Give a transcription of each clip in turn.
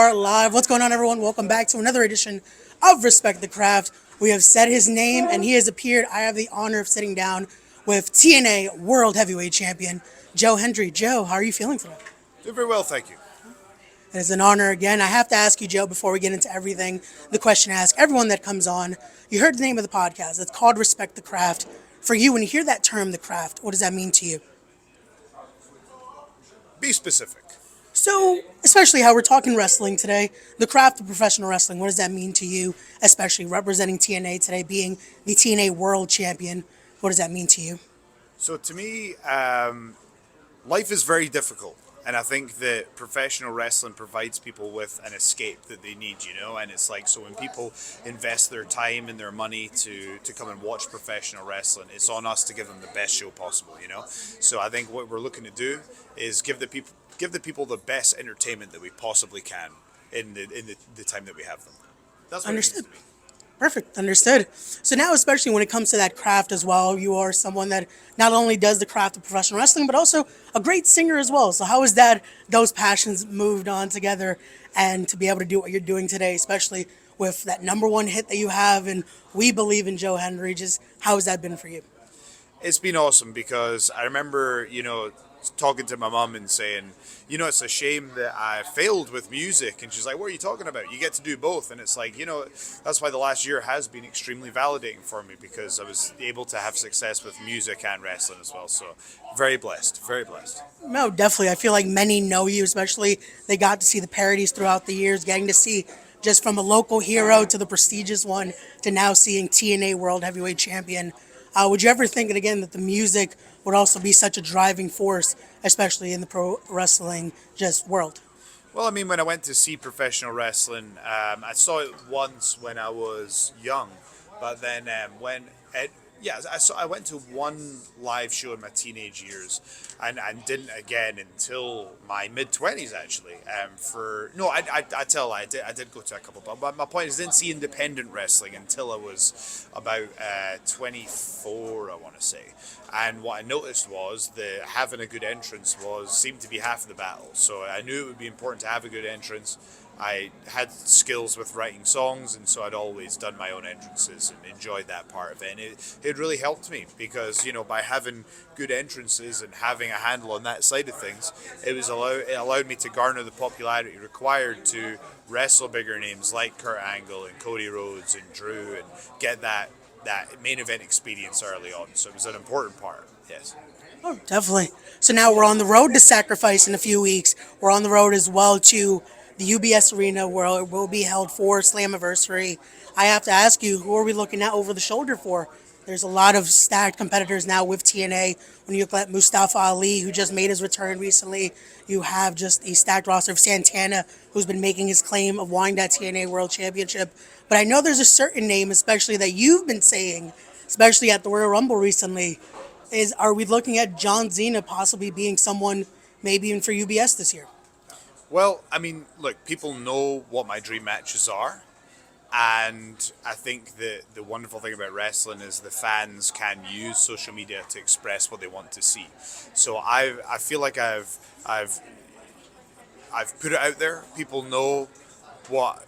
are live. What's going on, everyone? Welcome back to another edition of Respect the Craft. We have said his name and he has appeared. I have the honor of sitting down with TNA World Heavyweight Champion Joe Hendry. Joe, how are you feeling today? Doing very well, thank you. It is an honor again. I have to ask you, Joe, before we get into everything, the question I ask everyone that comes on. You heard the name of the podcast. It's called Respect the Craft. For you, when you hear that term, the craft, what does that mean to you? Be specific. So, especially how we're talking wrestling today, the craft of professional wrestling, what does that mean to you, especially representing TNA today, being the TNA World Champion? What does that mean to you? So to me, life is very difficult. And I think that professional wrestling provides people with an escape that they need, and it's like, so when people invest their time and their money to come and watch professional wrestling, it's on us to give them the best show possible. So I think what we're looking to do is give the people the best entertainment that we possibly can in the time that we have them. That's what Understood. it means to me. Perfect. Understood. So now, especially when it comes to that craft as well, you are someone that not only does the craft of professional wrestling, but also a great singer as well. So how is that, those passions moved on together and to be able to do what you're doing today, especially with that number one hit that you have and We Believe in Joe Hendry, just how has that been for you? It's been awesome because I remember, talking to my mom and saying, it's a shame that I failed with music. And she's like, what are you talking about? You get to do both. And it's like, that's why the last year has been extremely validating for me because I was able to have success with music and wrestling as well. So very blessed, very blessed. No, definitely. I feel like many know you, especially they got to see the parodies throughout the years, getting to see just from a local hero to the prestigious one to now seeing TNA World Heavyweight Champion. Would you ever think, again, that the music would also be such a driving force, especially in the pro wrestling just world? Well, I mean, when I went to see professional wrestling, I saw it once when I was young, but then I went to one live show in my teenage years, and didn't again until my mid-20s actually. I did go to a couple, but my point is, I didn't see independent wrestling until I was about 24, I want to say. And what I noticed was that having a good entrance seemed to be half the battle. So I knew it would be important to have a good entrance. I had skills with writing songs, and so I'd always done my own entrances and enjoyed that part of it. And it really helped me because, by having good entrances and having a handle on that side of things, it allowed me to garner the popularity required to wrestle bigger names like Kurt Angle and Cody Rhodes and Drew and get that main event experience early on. So it was an important part, yes. Oh, definitely. So now we're on the road to Sacrifice in a few weeks. We're on the road as well to the UBS Arena where it will be held for Slammiversary. I have to ask you, who are we looking at over the shoulder for? There's a lot of stacked competitors now with TNA. When you look at Mustafa Ali, who just made his return recently, you have just a stacked roster of Santana, who's been making his claim of wanting that TNA World Championship. But I know there's a certain name, especially that you've been saying, especially at the Royal Rumble recently, are we looking at John Cena possibly being someone maybe even for UBS this year? Well, I mean, look, people know what my dream matches are. And I think that the wonderful thing about wrestling is the fans can use social media to express what they want to see. So I feel like I've put it out there. People know what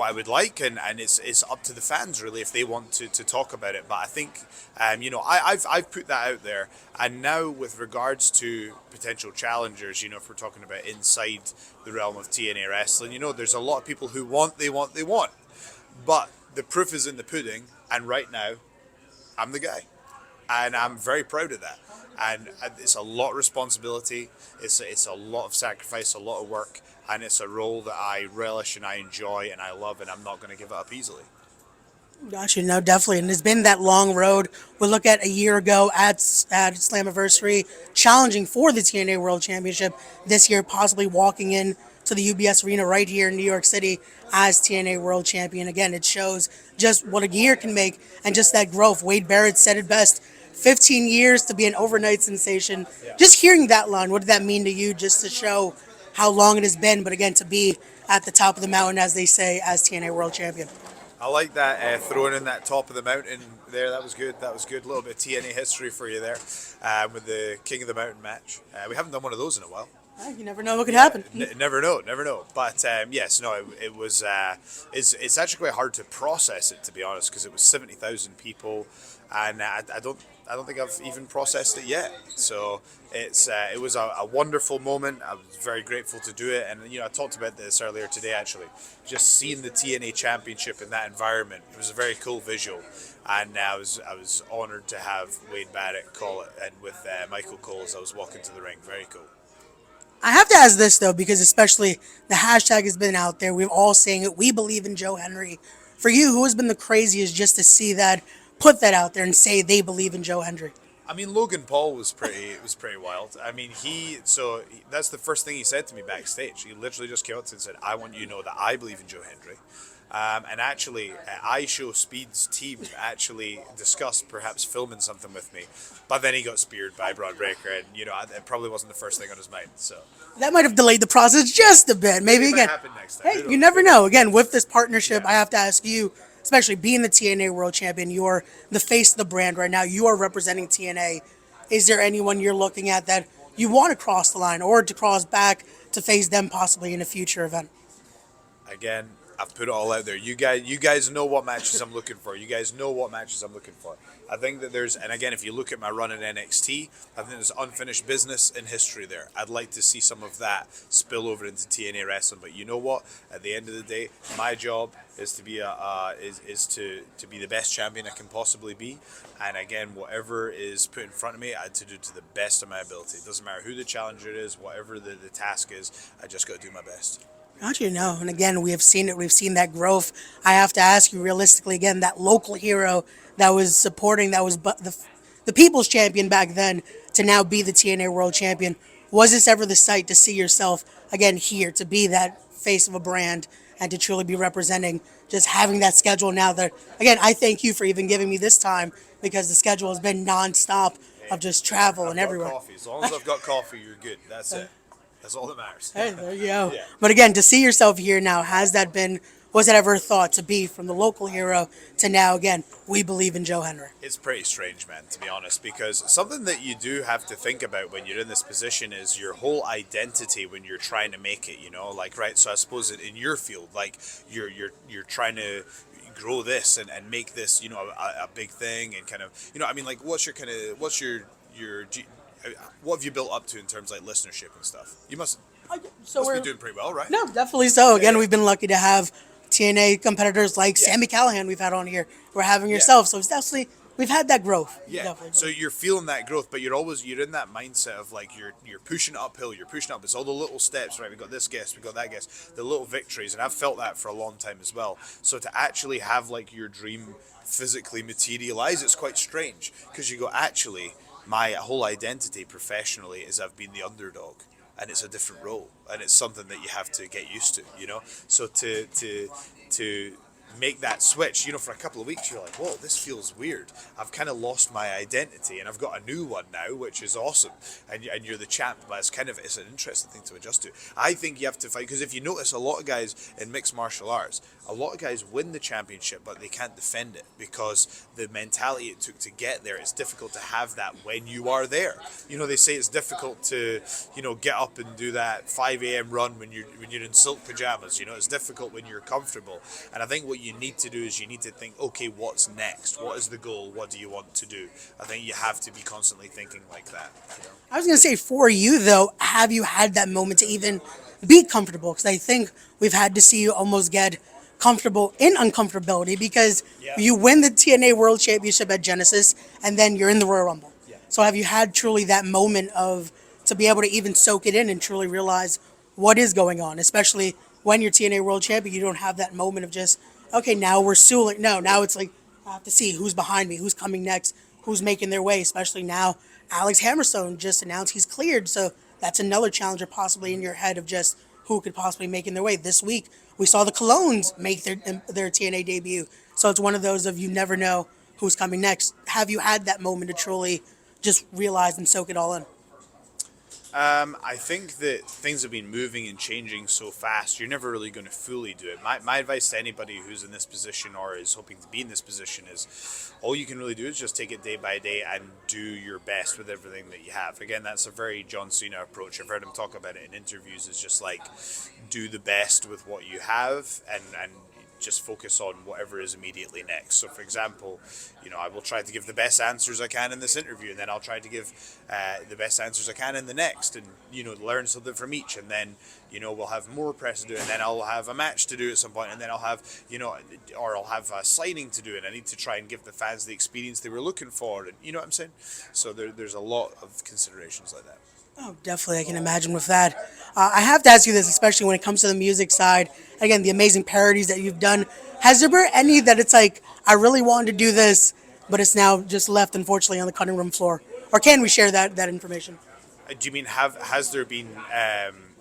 I would like, and it's up to the fans really if they want to talk about it. But I think I've put that out there, and now with regards to potential challengers, if we're talking about inside the realm of TNA wrestling, there's a lot of people who want, but the proof is in the pudding, and right now I'm the guy, and I'm very proud of that. And it's a lot of responsibility, it's a lot of sacrifice, a lot of work, and it's a role that I relish and I enjoy and I love, and I'm not going to give it up easily. Gotcha, no, definitely. And it's been that long road. We look at a year ago at Slammiversary, challenging for the TNA World Championship. This year, possibly walking in to the UBS Arena right here in New York City as TNA World Champion. Again, it shows just what a year can make and just that growth. Wade Barrett said it best. 15 years to be an overnight sensation. Yeah. Just hearing that line, what did that mean to you just to show how long it has been, but again, to be at the top of the mountain, as they say, as TNA World Champion? I like that throwing in that top of the mountain there. That was good. That was good. A little bit of TNA history for you there with the King of the Mountain match. We haven't done one of those in a while. You never know what could Yeah, happen. never know, never know. But yes, no, it was. It's actually quite hard to process it, to be honest, because it was 70,000 people, and I don't think I've even processed it yet. So it was a wonderful moment. I was very grateful to do it, and I talked about this earlier today. Actually, just seeing the TNA Championship in that environment, it was a very cool visual, and I was honoured to have Wade Barrett call it, and with Michael Cole as I was walking to the ring. Very cool. I have to ask this though, because especially the hashtag has been out there. We've all saying it. We believe in Joe Hendry. For you, who has been the craziest just to see that, put that out there and say they believe in Joe Hendry? I mean, Logan Paul was pretty wild. I mean, that's the first thing he said to me backstage. He literally just came up to me and said, "I want you to know that I believe in Joe Hendry." And actually, iShow Speed's team actually discussed perhaps filming something with me, but then he got speared by Braun Breaker, and it probably wasn't the first thing on his mind. So That might have delayed the process just a bit. Maybe it might again. happen next time. Hey, Who you knows? never know. Again, with this partnership, Yeah. I have to ask you, especially being the TNA World Champion, you're the face of the brand right now. You are representing TNA. Is there anyone you're looking at that you want to cross the line or to cross back to face them possibly in a future event? Again, I've put it all out there. You guys know what matches I'm looking for. You guys know what matches I'm looking for. I think that and again, if you look at my run in NXT, I think there's unfinished business in history there. I'd like to see some of that spill over into TNA wrestling. But you know what? At the end of the day, my job is to be to be the best champion I can possibly be. And again, whatever is put in front of me, I had to do to the best of my ability. It doesn't matter who the challenger is, whatever the task is. I just got to do my best. Don't you know? And again, we have seen it. We've seen that growth. I have to ask you realistically again, that local hero that was supporting, that was the people's champion back then to now be the TNA World Champion. Was this ever the sight to see yourself again here, to be that face of a brand and to truly be representing, just having that schedule now that, again, I thank you for even giving me this time because the schedule has been nonstop of just travel I've and got everywhere. coffee. As long as I've got coffee, you're good. That's it. That's all that matters. Hey, there you go. Yeah. But again, to see yourself here now, was that ever a thought to be from the local hero to now, again, we believe in Joe Hendry? It's pretty strange, man, to be honest, because something that you do have to think about when you're in this position is your whole identity when you're trying to make it, like, right? So I suppose in your field, like, you're trying to grow this and make this, a big thing and kind of, I mean, like, what's what have you built up to in terms of like listenership and stuff? You So must we're be doing pretty well, right? no, definitely so. Again, Yeah. we've been lucky to have TNA competitors like Yeah. Sammy Callahan we've had on here. We're having yourself, so it's definitely we've had that growth. Yeah. Definitely. So you're feeling that growth, but you're in that mindset of like you're pushing uphill, you're pushing up. It's all the little steps, right? We got this guest, we got that guest, the little victories, and I've felt that for a long time as well. So to actually have like your dream physically materialize, it's quite strange because you go, actually, my whole identity professionally is I've been the underdog. And it's a different role, and it's something that you have to get used to. So to make that switch, for a couple of weeks, you're like, whoa, this feels weird. I've kind of lost my identity, and I've got a new one now, which is awesome. And you're the champ, but it's an interesting thing to adjust to. I think you have to fight, because if you notice, a lot of guys in mixed martial arts, a lot of guys win the championship, but they can't defend it because the mentality it took to get there. It's difficult to have that when you are there. They say it's difficult to, get up and do that 5 a.m. run when you're in silk pajamas. It's difficult when you're comfortable. And I think what you need to do is you need to think, okay, what's next? What is the goal? What do you want to do? I think you have to be constantly thinking like that. I was going to say, for you, though, have you had that moment to even be comfortable? Because I think we've had to see you almost get comfortable in uncomfortability because you win the TNA World Championship at Genesis and then you're in the Royal Rumble. Yeah. So have you had truly that moment to be able to even soak it in and truly realize what is going on, especially when you're TNA World Champion, you don't have that moment of just, okay, now we're suing. No, now it's like, I have to see who's behind me, who's coming next, who's making their way, especially now. Alex Hammerstone just announced he's cleared, so that's another challenger possibly in your head of just who could possibly make in their way. This week, we saw the Colognes make their TNA debut, so it's one of those of you never know who's coming next. Have you had that moment to truly just realize and soak it all in? I think that things have been moving and changing so fast, you're never really going to fully do it. My advice to anybody who's in this position or is hoping to be in this position is all you can really do is just take it day by day and do your best with everything that you have. Again, that's a very John Cena approach. I've heard him talk about it in interviews. It's just like do the best with what you have and just focus on whatever is immediately next. So, for example, I will try to give the best answers I can in this interview, and then I'll try to give the best answers I can in the next, and learn something from each, and then we'll have more press to do, and then I'll have a match to do at some point, and then I'll have or I'll have a signing to do, and I need to try and give the fans the experience they were looking for, and you know what I'm saying. So there's a lot of considerations like that. Oh, definitely. I can imagine with that. I have to ask you this, especially when it comes to the music side. Again, the amazing parodies that you've done. Has there been any that it's like, I really wanted to do this, but it's now just left, unfortunately, on the cutting room floor? Or can we share that information? Do you mean has there been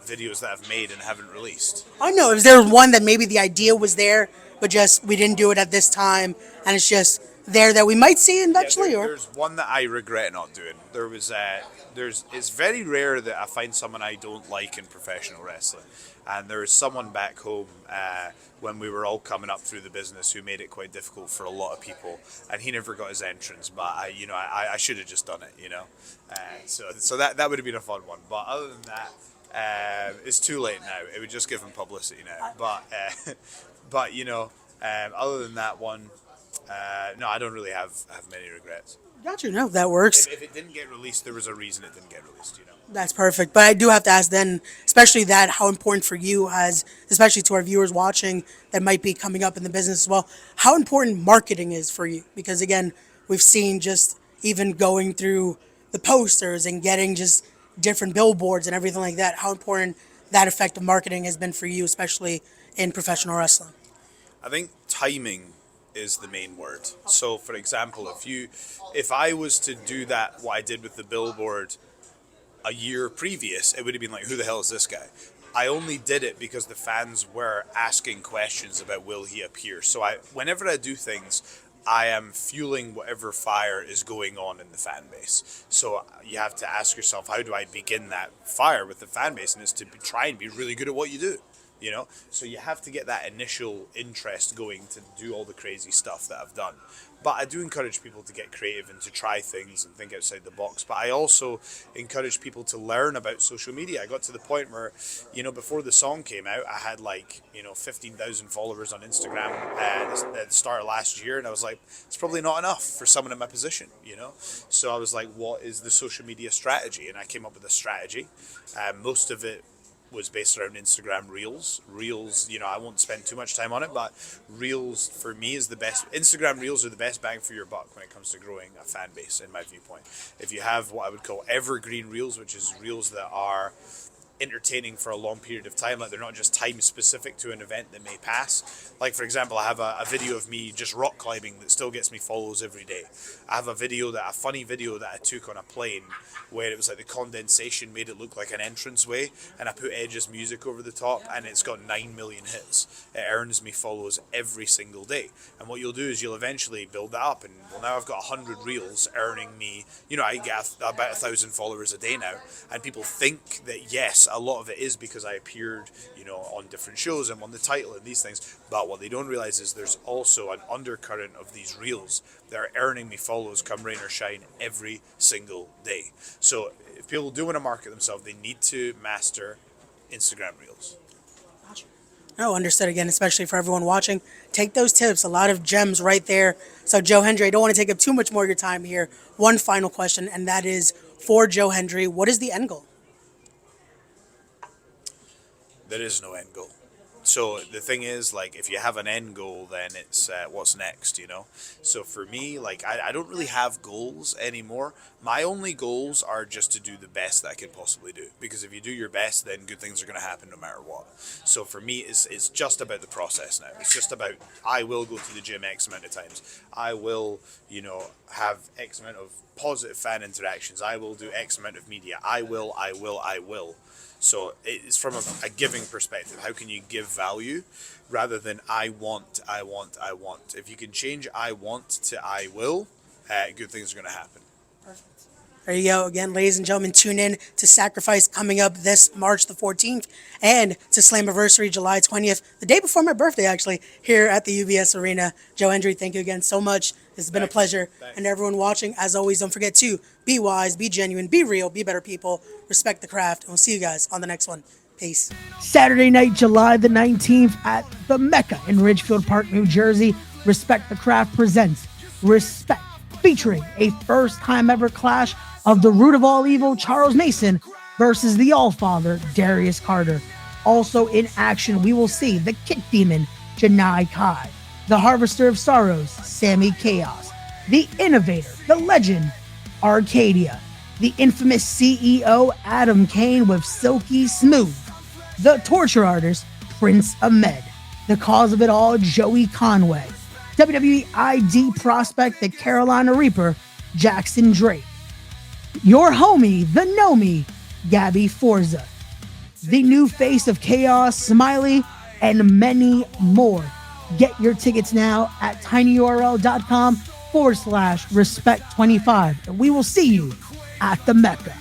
videos that I've made and haven't released? Oh, no. Is there one that maybe the idea was there, but just we didn't do it at this time, and it's just there that we might see eventually? There's one that I regret not doing. It's very rare that I find someone I don't like in professional wrestling, and there is someone back home when we were all coming up through the business who made it quite difficult for a lot of people, and he never got his entrance. But I should have just done it, so that would have been a fun one. But other than that, it's too late now. It would just give him publicity now. But other than that one. No, I don't really have many regrets. Got you. No, that works. If it didn't get released, there was a reason it didn't get released. That's perfect. But I do have to ask then, especially that, how important for you has, especially to our viewers watching that might be coming up in the business as well, how important marketing is for you. Because again, we've seen just even going through the posters and getting just different billboards and everything like that, how important that effect of marketing has been for you, especially in professional wrestling. I think timing is the main word. So, for example, if I was to do what I did with the billboard a year previous, it would have been like, who the hell is this guy? I only did it because the fans were asking questions about will he appear. So whenever I do things, I am fueling whatever fire is going on in the fan base. So you have to ask yourself, how do I begin that fire with the fan base? And it's to try and be really good at what you do. So you have to get that initial interest going to do all the crazy stuff that I've done. But I do encourage people to get creative and to try things and think outside the box. But I also encourage people to learn about social media. I got to the point where, before the song came out, I had 15,000 followers on Instagram at the start of last year. And I was like, it's probably not enough for someone in my position, So I was like, what is the social media strategy? And I came up with a strategy. Most of it was based around Instagram Reels. Reels, I won't spend too much time on it, but Reels for me is the best. Instagram Reels are the best bang for your buck when it comes to growing a fan base, in my viewpoint. If you have what I would call evergreen Reels, which is Reels that are entertaining for a long period of time, like they're not just time specific to an event that may pass. Like, for example, I have a video of me just rock climbing that still gets me follows every day. I have a funny video that I took on a plane where it was like the condensation made it look like an entranceway, and I put Edge's music over the top, and it's got 9 million hits. It earns me follows every single day. And what you'll do is you'll eventually build that up, and now I've got 100 reels earning me, I get about 1,000 followers a day now, and people think that yes, a lot of it is because I appeared, on different shows and won the title and these things. But what they don't realize is there's also an undercurrent of these reels that are earning me follows come rain or shine every single day. So if people do want to market themselves, they need to master Instagram reels. Gotcha. No, understood. Again, especially for everyone watching, take those tips. A lot of gems right there. So Joe Hendry, I don't want to take up too much more of your time here. One final question, and that is for Joe Hendry, what is the end goal? There is no end goal. So the thing is, if you have an end goal, then it's what's next, So for me, I don't really have goals anymore. My only goals are just to do the best that I can possibly do. Because if you do your best, then good things are going to happen no matter what. So for me, it's just about the process now. It's just about, I will go to the gym X amount of times. I will, have X amount of positive fan interactions. I will do X amount of media. I will. So it's from a giving perspective. How can you give value rather than I want? If you can change I want to I will, good things are going to happen. Perfect. There you go. Again, ladies and gentlemen, tune in to Sacrifice coming up this March the 14th and to Slammiversary July 20th, the day before my birthday, actually, here at the UBS Arena. Joe Hendry, thank you again so much. This has been a pleasure. And everyone watching, as always, don't forget to be wise, be genuine, be real, be better people, respect the craft, and we'll see you guys on the next one. Peace. Saturday night, July the 19th at the Mecca in Ridgefield Park, New Jersey. Respect the Craft presents Respect, featuring a first-time ever clash of the root of all evil, Charles Mason, versus the Allfather, Darius Carter. Also in action, we will see the Kick Demon, Janai Kai, the Harvester of Sorrows, Sammy Chaos, the Innovator, the Legend, Arcadia, the infamous CEO, Adam Kane with Silky Smooth, the Torture Artist, Prince Ahmed, the Cause of It All, Joey Conway, WWE ID Prospect, the Carolina Reaper, Jackson Drake, your homie, the Nomi, Gabby Forza, the new face of Chaos, Smiley, and many more. Get your tickets now at tinyurl.com/respect25. And we will see you at the Mecca.